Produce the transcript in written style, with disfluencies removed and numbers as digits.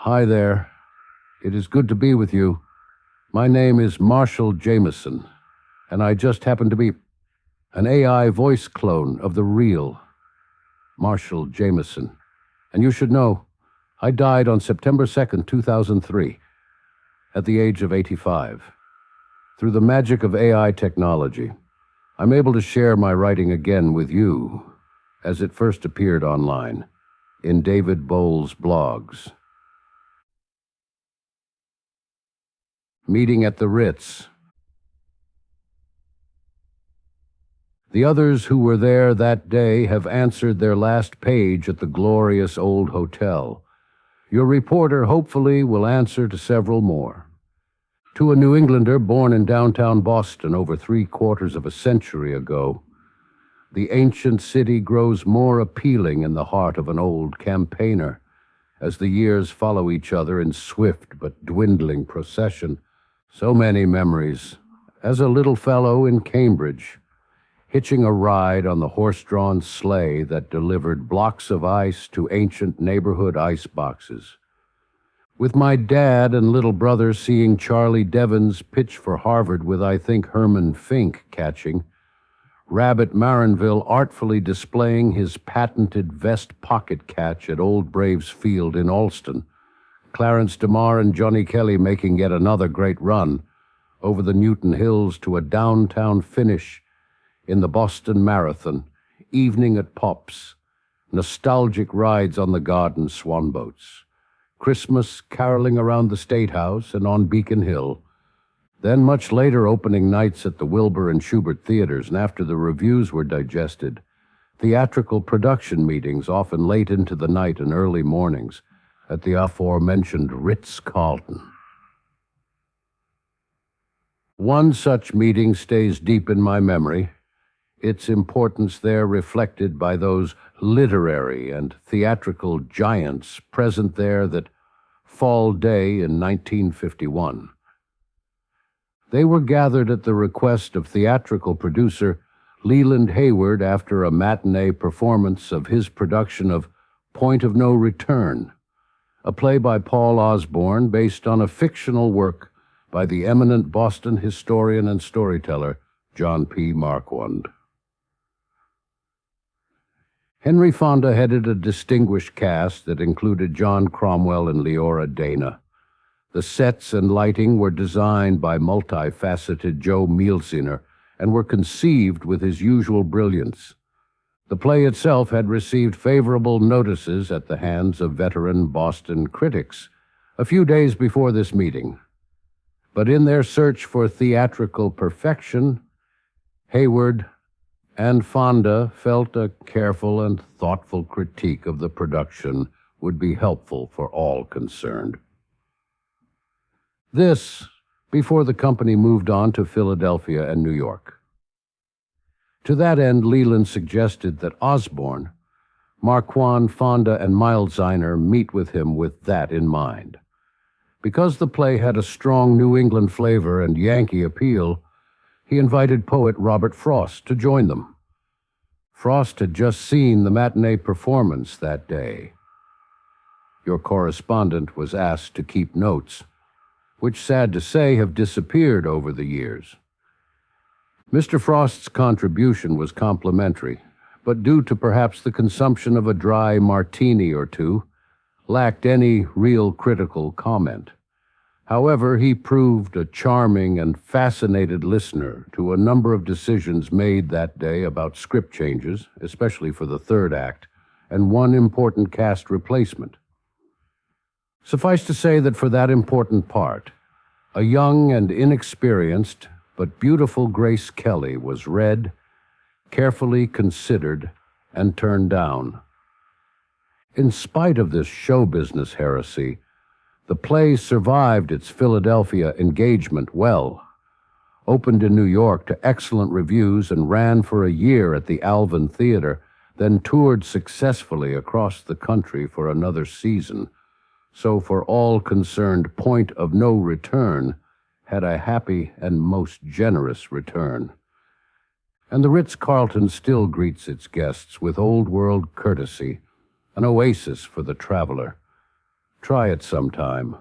Hi there. It is good to be with you. My name is Marshall Jamison, and I just happen to be an AI voice clone of the real Marshall Jamison. And you should know, I died on September 2nd, 2003, at the age of 85. Through the magic of AI technology, I'm able to share my writing again with you as it first appeared online in David Boles' blogs. Meeting at the Ritz. The others who were there that day have answered their last page at the glorious old hotel. Your reporter hopefully will answer to several more. To a New Englander born in downtown Boston over 3/4 of a century ago, the ancient city grows more appealing in the heart of an old campaigner as the years follow each other in swift but dwindling procession. So many memories, as a little fellow in Cambridge, hitching a ride on the horse-drawn sleigh that delivered blocks of ice to ancient neighborhood ice boxes. With my dad and little brother seeing Charlie Devins pitch for Harvard with, I think, Herman Fink catching, Rabbit Marinville artfully displaying his patented vest pocket catch at Old Braves Field in Alston, Clarence DeMar and Johnny Kelly making yet another great run over the Newton Hills to a downtown finish in the Boston Marathon, evening at Pop's, nostalgic rides on the Garden swanboats, Christmas caroling around the State House and on Beacon Hill, then much later opening nights at the Wilbur and Schubert theaters, and after the reviews were digested, theatrical production meetings often late into the night and early mornings, at the aforementioned Ritz-Carlton. One such meeting stays deep in my memory, its importance there reflected by those literary and theatrical giants present there that fall day in 1951. They were gathered at the request of theatrical producer Leland Hayward after a matinee performance of his production of Point of No Return, a play by Paul Osborne based on a fictional work by the eminent Boston historian and storyteller John P. Marquand. Henry Fonda headed a distinguished cast that included John Cromwell and Leora Dana. The sets and lighting were designed by multifaceted Joe Mielziner and were conceived with his usual brilliance. The play itself had received favorable notices at the hands of veteran Boston critics a few days before this meeting. But in their search for theatrical perfection, Hayward and Fonda felt a careful and thoughtful critique of the production would be helpful for all concerned. This before the company moved on to Philadelphia and New York. To that end, Leland suggested that Osborne, Marquand, Fonda, and Mielziner meet with him with that in mind. Because the play had a strong New England flavor and Yankee appeal, he invited poet Robert Frost to join them. Frost had just seen the matinee performance that day. Your correspondent was asked to keep notes, which, sad to say, have disappeared over the years. Mr. Frost's contribution was complimentary, but due to perhaps the consumption of a dry martini or two, lacked any real critical comment. However, he proved a charming and fascinated listener to a number of decisions made that day about script changes, especially for the third act, and one important cast replacement. Suffice to say that for that important part, a young and inexperienced but beautiful Grace Kelly was read, carefully considered, and turned down. In spite of this show business heresy, the play survived its Philadelphia engagement well, opened in New York to excellent reviews, and ran for a year at the Alvin Theater, then toured successfully across the country for another season. So for all concerned, Point of No Return had a happy and most generous return. And the Ritz-Carlton still greets its guests with old-world courtesy, an oasis for the traveler. Try it sometime.